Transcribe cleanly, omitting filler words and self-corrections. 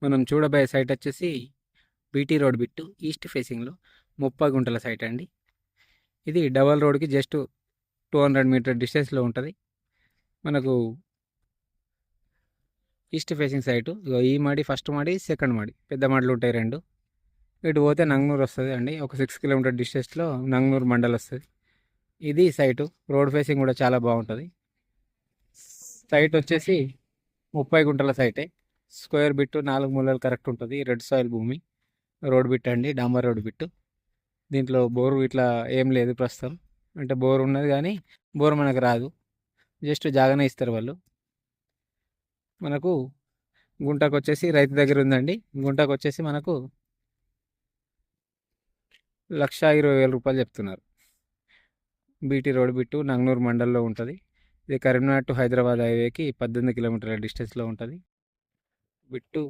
మనం చూడబోయే సైట్ వచ్చేసి బీటీ రోడ్ బిట్టు ఈస్ట్ ఫేసింగ్లో 30 గుంటల సైట్ అండి. ఇది డబల్ రోడ్కి జస్ట్ 200 మీటర్ డిస్టెన్స్లో ఉంటుంది. మనకు ఈస్ట్ ఫేసింగ్ సైటు ఈ మాడి ఫస్ట్ మాడి సెకండ్ మాడి పెద్ద మాడలు ఉంటాయి రెండు. ఇటు పోతే నంగనూరు వస్తుంది అండి. ఒక 6 కిలోమీటర్ డిస్టెన్స్లో నంగనూరు మండల్ వస్తుంది. ఇది సైటు. రోడ్ ఫేసింగ్ కూడా చాలా బాగుంటుంది. సైట్ వచ్చేసి 30 గుంటల సైటే. స్క్వేర్ బిట్టు 4 మూలలు కరెక్ట్ ఉంటుంది. రెడ్ సాయిల్ భూమి. రోడ్ బిట్ అండి, డాంబర్ రోడ్ బిట్టు. దీంట్లో బోరు ఇట్లా ఏం లేదు ప్రస్తుతం. అంటే బోర్ ఉన్నది కానీ బోర్ మనకు రాదు. జస్ట్ జాగానే ఇస్తారు వాళ్ళు. మనకు గుంటకు వచ్చేసి రైతు దగ్గర ఉందండి. గుంటకు వచ్చేసి మనకు 1,20,000 చెప్తున్నారు. బీటీ రోడ్ బిట్టు నంగనూరు మండల్లో ఉంటుంది. ఇది కరీంనగర్ టు హైదరాబాద్ హైవేకి 18 కిలోమీటర్ల డిస్టెన్స్లో ఉంటుంది. బిట్టు